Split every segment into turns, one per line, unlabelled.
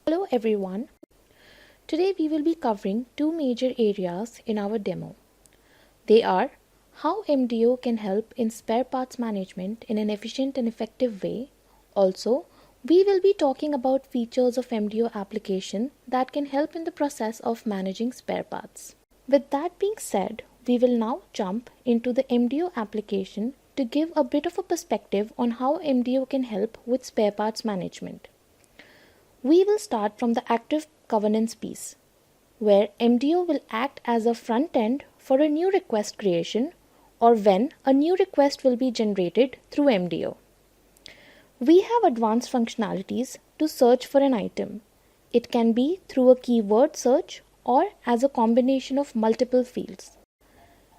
Hello everyone. Today we will be covering two major areas in our demo. They are how MDO can help in spare parts management in an efficient and effective way. Also, we will be talking about features of MDO application that can help in the process of managing spare parts. With that being said, we will now jump into the MDO application to give a bit of a perspective on how MDO can help with spare parts management. We will start from the active governance piece, where MDO will act as a front end for a new request creation or when a new request will be generated through MDO. We have advanced functionalities to search for an item. It can be through a keyword search or as a combination of multiple fields.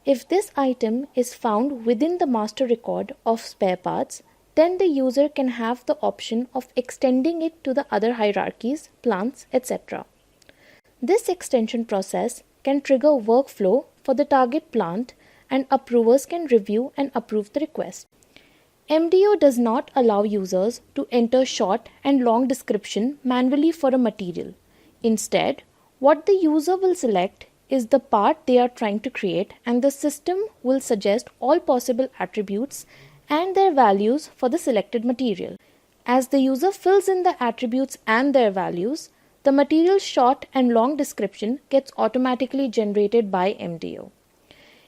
If this item is found within the master record of spare parts, then the user can have the option of extending it to the other hierarchies, plants, etc. This extension process can trigger workflow for the target plant and approvers can review and approve the request. MDO does not allow users to enter short and long description manually for a material. Instead, what the user will select is the part they are trying to create, and the system will suggest all possible attributes and their values for the selected material. As the user fills in the attributes and their values, the material's short and long description gets automatically generated by MDO.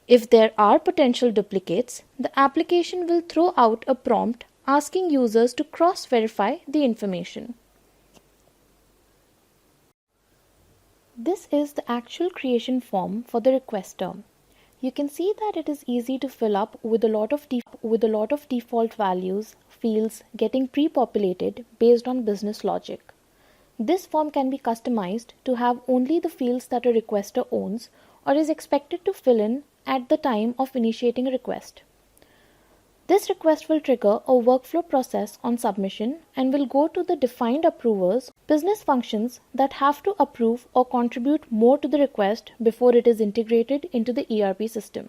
If there are potential duplicates, the application will throw out a prompt asking users to cross-verify the information. This is the actual creation form for the requester. You can see that it is easy to fill up with a lot of default values, fields getting pre-populated based on business logic. This form can be customized to have only the fields that a requester owns or is expected to fill in at the time of initiating a request. This request will trigger a workflow process on submission and will go to the defined approvers, business functions that have to approve or contribute more to the request before it is integrated into the ERP system.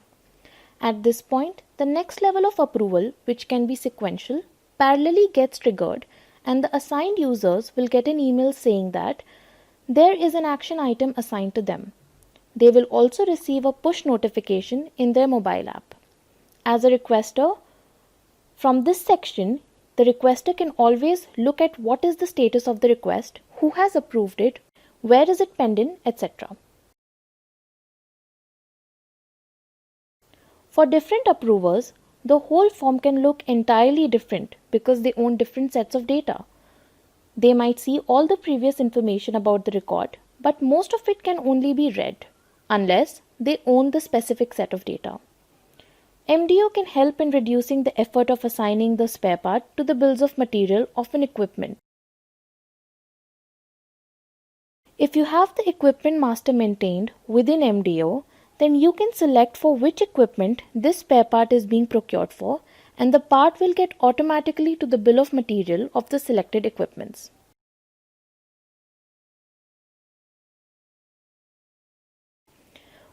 At this point, the next level of approval, which can be sequential, parallelly gets triggered, and the assigned users will get an email saying that there is an action item assigned to them. They will also receive a push notification in their mobile app. As a requester, from this section, the requester can always look at what is the status of the request, who has approved it, where is it pending, etc. For different approvers, the whole form can look entirely different because they own different sets of data. They might see all the previous information about the record, but most of it can only be read, unless they own the specific set of data. MDO can help in reducing the effort of assigning the spare part to the bills of material of an equipment. If you have the equipment master maintained within MDO, then you can select for which equipment this spare part is being procured for, and the part will get automatically to the bill of material of the selected equipments.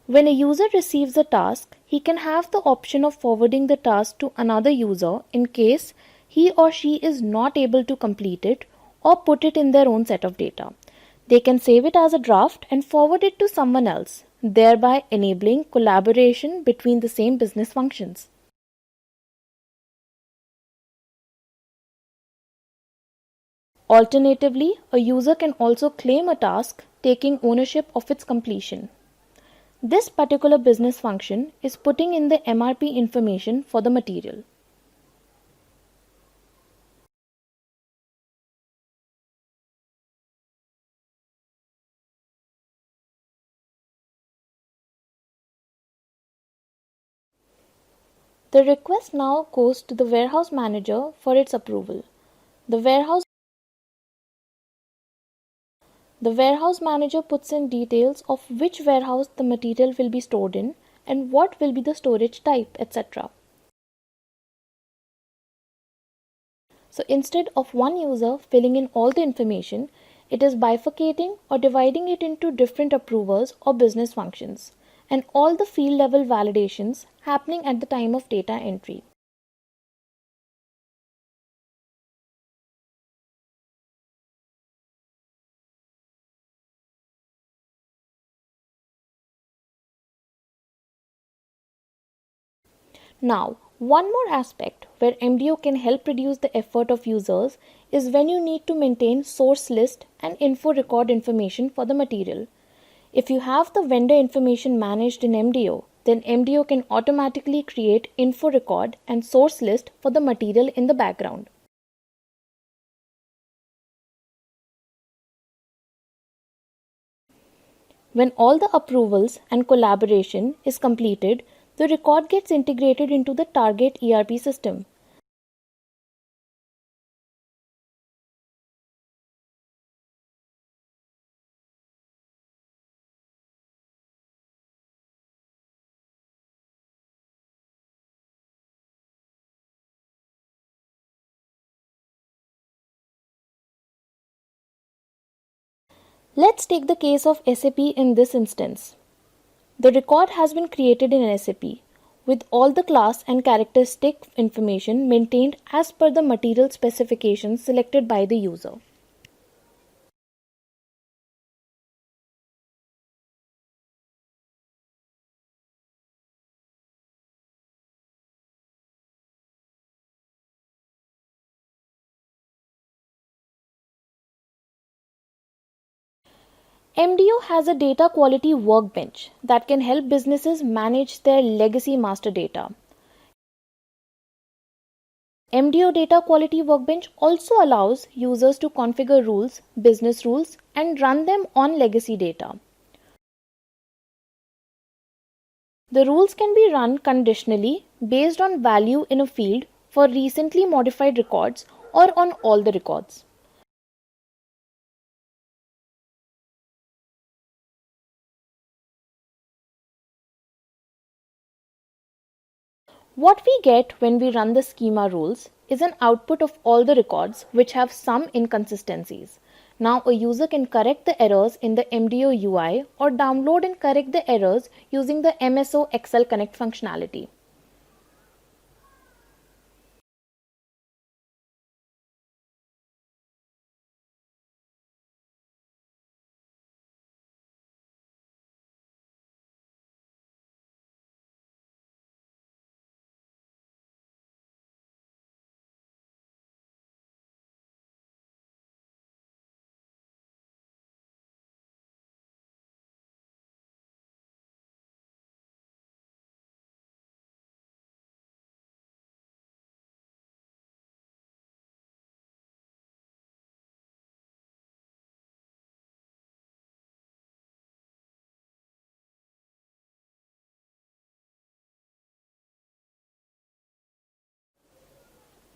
When a user receives a task, he can have the option of forwarding the task to another user in case he or she is not able to complete it or put it in their own set of data. They can save it as a draft and forward it to someone else, thereby enabling collaboration between the same business functions. Alternatively, a user can also claim a task, taking ownership of its completion. This particular business function is putting in the MRP information for the material. The request now goes to the warehouse manager for its approval. The warehouse manager puts in details of which warehouse the material will be stored in and what will be the storage type, etc. So instead of one user filling in all the information, it is bifurcating or dividing it into different approvers or business functions, and all the field level validations happening at the time of data entry. Now, one more aspect where MDO can help reduce the effort of users is when you need to maintain source list and info record information for the material. If you have the vendor information managed in MDO, then MDO can automatically create info record and source list for the material in the background. When all the approvals and collaboration is completed, the record gets integrated into the target ERP system. Let's take the case of SAP in this instance. The record has been created in SAP with all the class and characteristic information maintained as per the material specifications selected by the user. MDO has a data quality workbench that can help businesses manage their legacy master data. MDO Data Quality Workbench also allows users to configure rules, business rules, and run them on legacy data. The rules can be run conditionally based on value in a field for recently modified records or on all the records. What we get when we run the schema rules is an output of all the records which have some inconsistencies. Now a user can correct the errors in the MDO UI or download and correct the errors using the MSO Excel Connect functionality.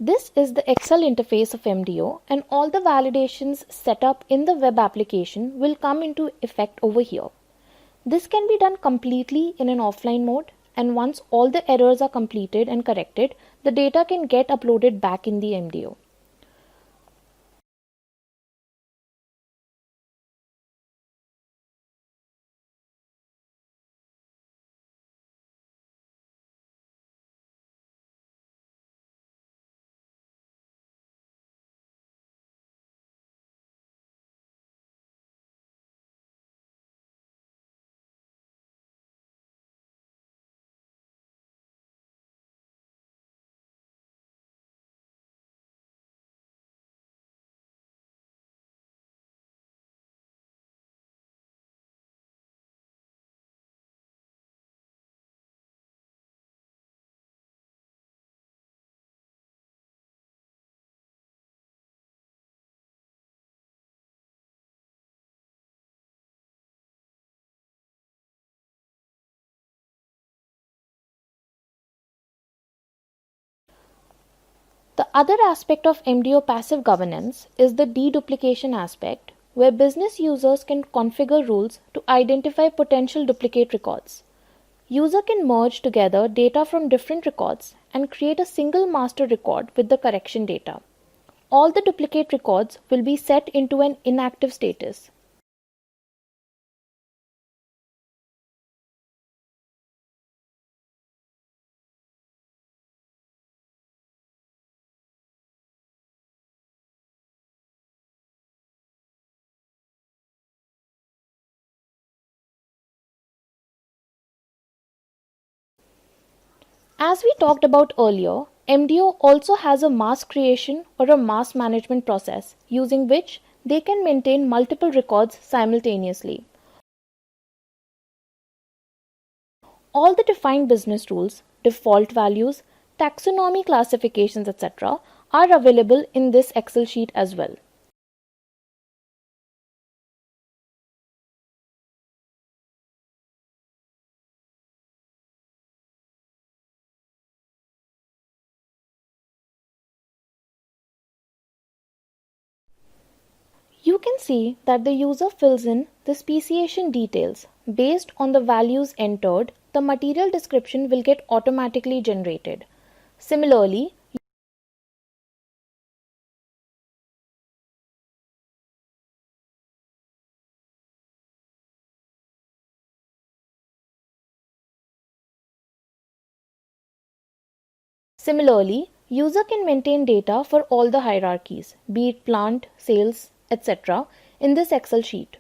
This is the Excel interface of MDO, and all the validations set up in the web application will come into effect over here. This can be done completely in an offline mode, and once all the errors are completed and corrected, the data can get uploaded back in the MDO. The other aspect of MDO passive governance is the deduplication aspect, where business users can configure rules to identify potential duplicate records. User can merge together data from different records and create a single master record with the correction data. All the duplicate records will be set into an inactive status. As we talked about earlier, MDO also has a mass creation or a mass management process using which they can maintain multiple records simultaneously. All the defined business rules, default values, taxonomy classifications, etc., are available in this Excel sheet as well. You can see that the user fills in the speciation details. Based on the values entered, the material description will get automatically generated. Similarly, user can maintain data for all the hierarchies, be it plant, sales, etc., in this Excel sheet.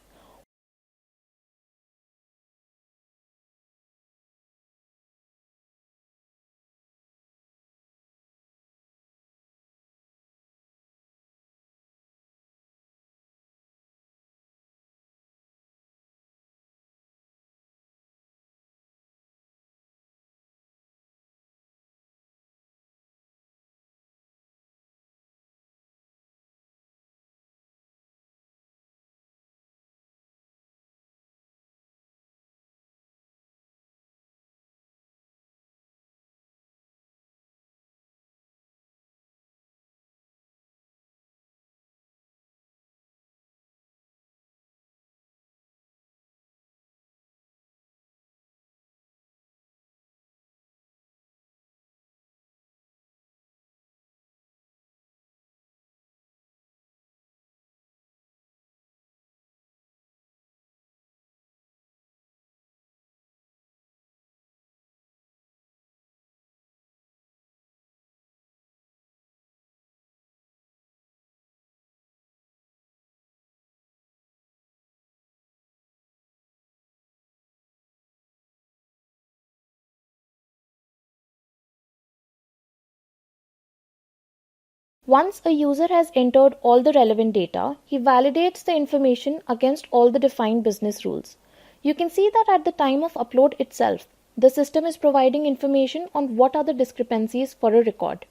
Once a user has entered all the relevant data, he validates the information against all the defined business rules. You can see that at the time of upload itself, the system is providing information on what are the discrepancies for a record.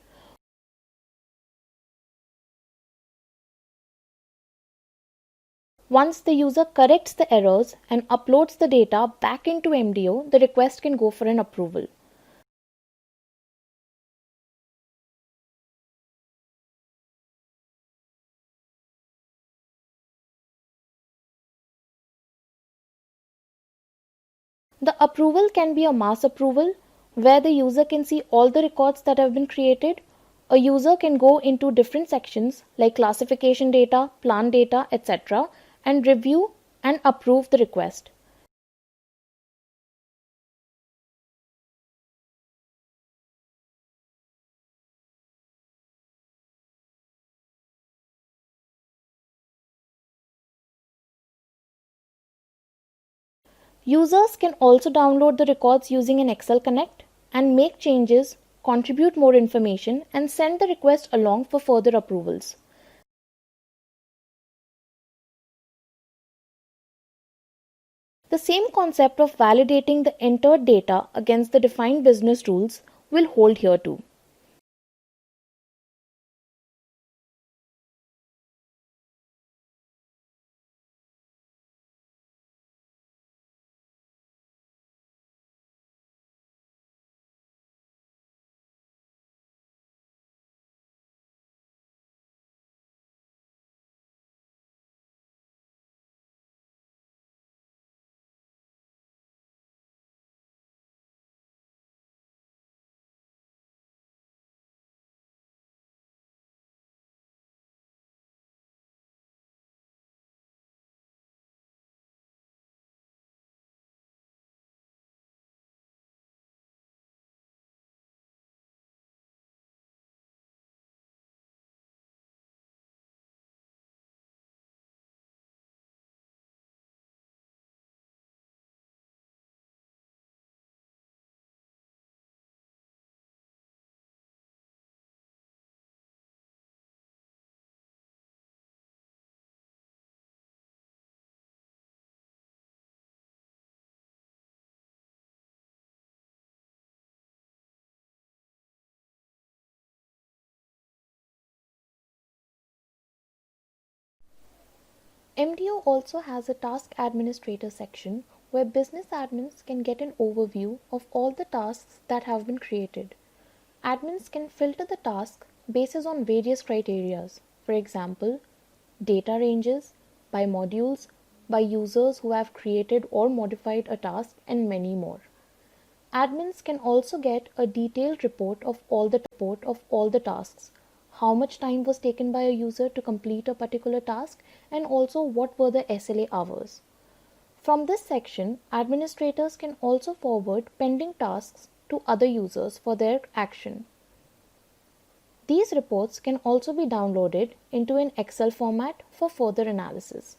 Once the user corrects the errors and uploads the data back into MDO, the request can go for an approval. The approval can be a mass approval where the user can see all the records that have been created. A user can go into different sections like classification data, plant data, etc., and review and approve the request. Users can also download the records using an Excel Connect and make changes, contribute more information, and send the request along for further approvals. The same concept of validating the entered data against the defined business rules will hold here too. MDO also has a task administrator section where business admins can get an overview of all the tasks that have been created. Admins can filter the task based on various criteria, for example, data ranges, by modules, by users who have created or modified a task, and many more. Admins can also get a detailed report of all the tasks, how much time was taken by a user to complete a particular task, and also what were the SLA hours. From this section, administrators can also forward pending tasks to other users for their action. These reports can also be downloaded into an Excel format for further analysis.